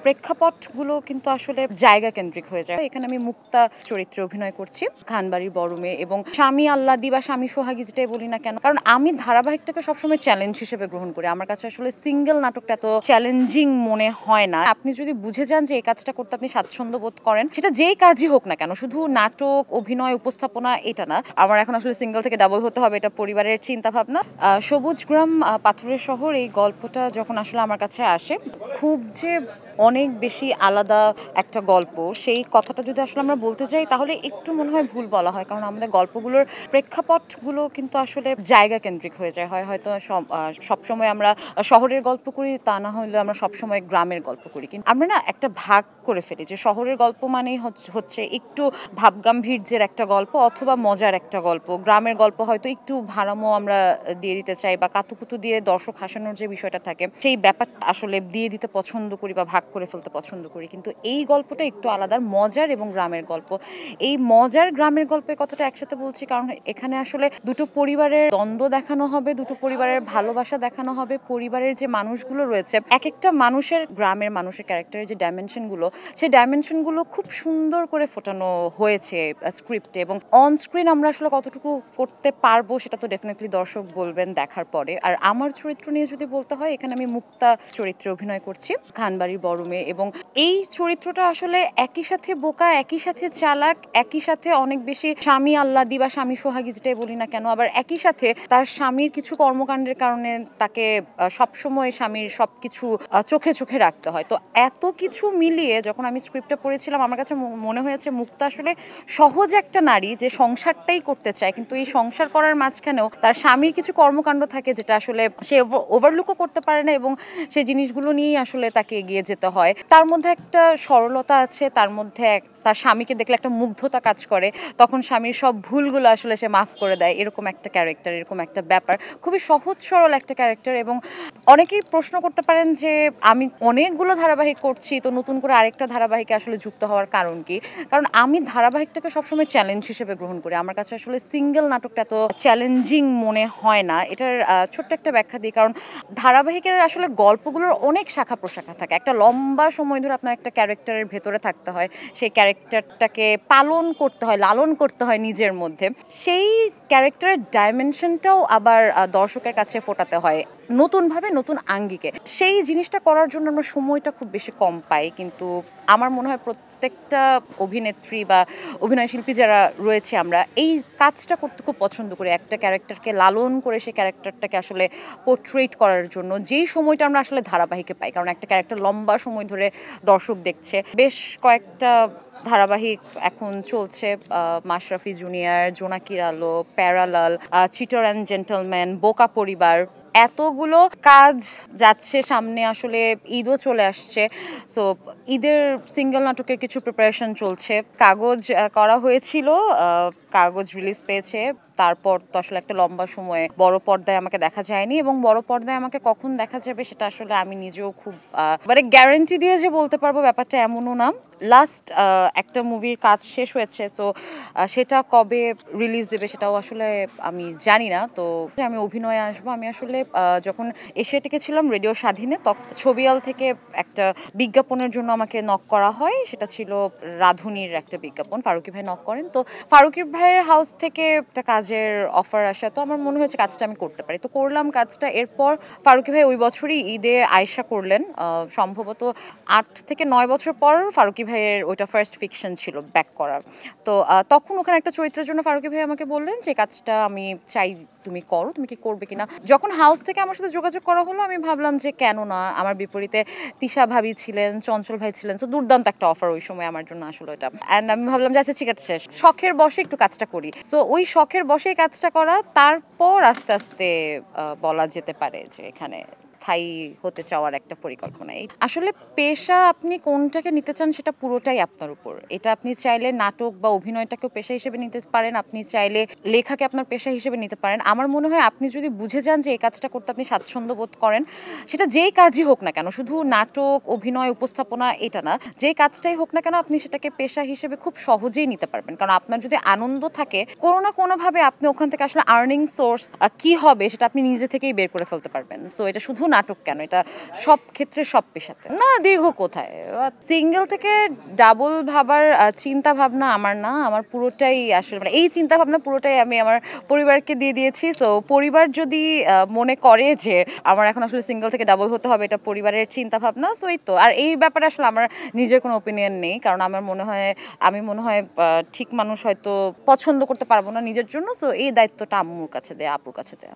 প্রেক্ষাপটগুলো কিন্তু আসলে জায়গা কেন্দ্রিক হয়ে যায়। এখানে আমি মুক্তা চরিত্রে অভিনয় করছি, খানবাড়ির বড় মেয়ে, এবং স্বামী আল্লাদি বা স্বামী সোহাগী যেটাই বলি না কেন, কারণ আমি ধারাবাহিকটাকে সবসময় চ্যালেঞ্জ হিসেবে গ্রহণ করি। আমার কাছে আসলে সিঙ্গেল নাটকটা এত চ্যালেঞ্জিং মনে হয় না। আপনি যদি বুঝে যান যে এই কাজটা করতে আপনি স্বাচ্ছন্দ্য বোধ করেন, সেটা যেই কাজই হোক না কেন, শুধু নাটক, অভিনয়, উপস্থাপনা এটা না, আমার এখন আসলে সিঙ্গেল থেকে ডাবল হতে হবে, এটা পরিবারের চিন্তা ভাবনা। সবুজ গ্রাম পাথরের শহর এই গল্পটা যখন আসলে আমার কাছে আসে, খুব যে অনেক বেশি আলাদা একটা গল্প, সেই কথাটা যদি আসলে আমরা বলতে যাই তাহলে একটু মনে হয় ভুল বলা হয়, কারণ আমাদের গল্পগুলোর প্রেক্ষাপটগুলো কিন্তু আসলে জায়গা কেন্দ্রিক হয়ে যায়। হয়তো সবসময় আমরা শহরের গল্প করি, তা না হলে আমরা সবসময় গ্রামের গল্প করি, কিন্তু আমরা না একটা ভাগ করে ফেলি যে শহরের গল্প মানেই হচ্ছে একটু ভাবগাম্ভীর্যের একটা গল্প অথবা মজার একটা গল্প, গ্রামের গল্প হয়তো একটু ভাড়ামো আমরা দিয়ে দিতে চাই বা কাতুকুতু দিয়ে দর্শক হাসানোর যে বিষয়টা থাকে সেই ব্যাপারটা আসলে দিয়ে দিতে পছন্দ করি বা ভাগ করে ফেলতে পছন্দ করি। কিন্তু এই গল্পটা একটু আলাদা, মজার এবং গ্রামের গল্প। এই মজার গ্রামের গল্পের কথাটা একসাথে বলছি কারণ এখানে আসলে দুটো পরিবারের দ্বন্দ্ব দেখানো হবে, দুটো পরিবারের ভালোবাসা দেখানো হবে, পরিবারের যে মানুষগুলো রয়েছে, এক একটা মানুষের, গ্রামের মানুষের ক্যারেক্টারের যে ডাইমেনশনগুলো, সেই ডাইমেনশনগুলো খুব সুন্দর করে ফোটানো হয়েছে স্ক্রিপ্টে, এবং অন স্ক্রিন আমরা আসলে কতটুকু করতে পারবো সেটা তো ডেফিনেটলি দর্শক বলবেন দেখার পরে। আর আমার চরিত্র নিয়ে যদি বলতে হয়, এখানে আমি মুক্তা চরিত্রে অভিনয় করছি, খানবাড়ির বড় মেয়ে, এবং এই চরিত্রটা আসলে একই সাথে বোকা, একই সাথে চালাক, একই সাথে অনেক বেশি স্বামী আল্লাদি বা স্বামী সোহাগী যেটাই বলি না কেন, আবার একই সাথে তার স্বামীর কিছু কর্মকাণ্ডের কারণে তাকে সবসময় স্বামীর সবকিছু চোখে চোখে রাখতে হয়। তো এত কিছু মিলিয়ে যখন আমি স্ক্রিপ্টটা পড়েছিলাম, আমার কাছে মনে হয়েছে মুক্তা আসলে সহজ একটা নারী যে সংসারটাই করতে চায়, কিন্তু এই সংসার করার মাঝখানেও তার স্বামীর কিছু কর্মকাণ্ড থাকে যেটা আসলে সে ওভারলুকও করতে পারে না, এবং সেই জিনিসগুলো নিয়েই আসলে তাকে এগিয়ে যেতে হয়। তার মধ্যে একটা সরলতা আছে, তার মধ্যে তার স্বামীকে দেখলে একটা মুগ্ধতা কাজ করে, তখন স্বামীর সব ভুলগুলো আসলে সে মাফ করে দেয়, এরকম একটা ক্যারেক্টার, এরকম একটা ব্যাপার, খুবই সহজ সরল একটা ক্যারেক্টার। এবং অনেকেই প্রশ্ন করতে পারেন যে আমি অনেকগুলো ধারাবাহিক করছি, তো নতুন করে আরেকটা ধারাবাহিকে আসলে যুক্ত হওয়ার কারণ কি? কারণ আমি ধারাবাহিকটাকে সবসময় চ্যালেঞ্জ হিসেবে গ্রহণ করি। আমার কাছে আসলে সিঙ্গেল নাটকটা এত চ্যালেঞ্জিং মনে হয় না। এটার ছোট্ট একটা ব্যাখ্যা দিই, কারণ ধারাবাহিকের আসলে গল্পগুলোর অনেক শাখা প্রশাখা থাকে, একটা লম্বা সময় ধরে আপনার একটা ক্যারেক্টারের ভেতরে থাকতে হয়, সেই ক্যারেক্টারটাকে পালন করতে হয়, লালন করতে হয় নিজের মধ্যে, সেই ক্যারেক্টারের ডাইমেনশনটাও আবার দর্শকের কাছে ফোটাতে হয় নতুনভাবে, নতুন আঙ্গিকে। সেই জিনিসটা করার জন্য আমরা সময়টা খুব বেশি কম পাই, কিন্তু আমার মনে হয় প্রত্যেকটা অভিনেত্রী বা অভিনয় শিল্পী যারা রয়েছে, আমরা এই কাজটা করতে খুব পছন্দ করি, একটা ক্যারেক্টারকে লালন করে সেই ক্যারেক্টারটাকে আসলে পোর্ট্রেট করার জন্য যেই সময়টা আমরা আসলে ধারাবাহিকে পাই, কারণ একটা ক্যারেক্টার লম্বা সময় ধরে দর্শক দেখছে। বেশ কয়েকটা ধারাবাহিক এখন চলছে, মাশরাফি জুনিয়র, জোনাকির আলো, প্যারালাল, চিটার অ্যান্ড জেন্টলম্যান, বোকা পরিবার, এতগুলো কাজ যাচ্ছে সামনে। আসলে ঈদও চলে আসছে, সো ঈদের সিঙ্গেল নাটকের কিছু প্রিপারেশন চলছে। কাগজ করা হয়েছিল, কাগজ রিলিজ পেয়েছে, তারপর তো আসলে একটা লম্বা সময়ে বড় পর্দায় আমাকে দেখা যায়নি, এবং বড় পর্দায় আমাকে কখন দেখা যাবে সেটা আসলে আমি নিজেও খুব মানে গ্যারান্টি দিয়ে যে বলতে পারবো ব্যাপারটা এমনও না। লাস্ট একটা মুভির কাজ শেষ হয়েছে, তো সেটা কবে রিলিজ দেবে সেটাও আসলে আমি জানি না। তো আমি অভিনয়ে আসবো। আমি আসলে যখন এশিয়াটিকে ছিলাম রেডিও স্বাধীনে, তখন ছবিয়াল থেকে একটা বিজ্ঞাপনের জন্য আমাকে নক করা হয়, সেটা ছিল রাঁধুনির একটা বিজ্ঞাপন, ফারুকী ভাই নক করেন। তো ফারুকী ভাইয়ের হাউস থেকে একটা কাজের অফার আসা, তো আমার মনে হয়েছে কাজটা আমি করতে পারি, তো করলাম কাজটা। এরপর ফারুকী ভাই ওই বছরই ঈদে আয়েশা করলেন, সম্ভবত 8 থেকে 9 বছর পর ফারুকী ভাইয়ের ওইটা ফার্স্ট ফিকশন ছিল ব্যাক করার। তো তখন ওখানে একটা চরিত্রের জন্য ফারুকী ভাই আমাকে বললেন যে কাজটা আমি চাই তুমি করো, তুমি কি করবে কিনা। যখন হাউস থেকে আমার সাথে যোগাযোগ করা হলো, আমি ভাবলাম যে কেন না, আমার বিপরীতে তিশা ভাবি ছিলেন, চঞ্চল ভাই ছিলেন, তো দুর্দান্ত একটা অফার ওই সময় আমার জন্য আসলে এটা। অ্যান্ড আমি ভাবলাম যে আচ্ছা ঠিক আছে, শখের বসে একটু কাজটা করি। সো ওই শখের বসেই কাজটা করা, তারপর আস্তে আস্তে বলা যেতে পারে যে এখানে স্থায়ী হতে চাওয়ার একটা পরিকল্পনা। আসলে পেশা আপনি কোনটাকে নিতে চান সেটা পুরোটাই আপনার উপর। এটা আপনি চাইলে নাটক বা অভিনয়টাকেও পেশা হিসেবে নিতে পারেন, আপনি চাইলে লেখাকে আপনার পেশা হিসেবে নিতে পারেন। আমার মনে হয় আপনি যদি বুঝে যান যে এই কাজটা করতে আপনি স্বাচ্ছন্দ্য বোধ করেন, সেটা যেই কাজই হোক না কেন, শুধু নাটক, অভিনয়, উপস্থাপনা এটা না, যেই কাজটাই হোক না কেন, আপনি সেটাকে পেশা হিসেবে খুব সহজেই নিতে পারবেন। কারণ আপনার যদি আনন্দ থাকে, কোনো না কোনোভাবে আপনি ওখান থেকে আসলে আর্নিং সোর্স কি হবে সেটা আপনি নিজে থেকেই বের করে ফেলতে পারবেন। সো এটা শুধু নাটক কেন, এটা সব ক্ষেত্রে সব পেশাতে না। দীর্ঘ কোথায়, সিঙ্গেল থেকে ডাবল ভাবার চিন্তা ভাবনা আমার না, আমার পুরোটাই আসলে মানে এই চিন্তা ভাবনা পুরোটাই আমি আমার পরিবারকে দিয়ে দিয়েছি। সো পরিবার যদি মনে করে যে আমার এখন আসলে সিঙ্গেল থেকে ডাবল হতে হবে, এটা পরিবারের চিন্তা ভাবনা। সো এই তো, আর এই ব্যাপারে আসলে আমার নিজের কোনো ওপিনিয়ন নেই, কারণ আমার মনে হয় ঠিক মানুষ হয়তো পছন্দ করতে পারবো না নিজের জন্য। সো এই দায়িত্বটা আম্মুর কাছে দেয়া, আপুর কাছে দেয়া।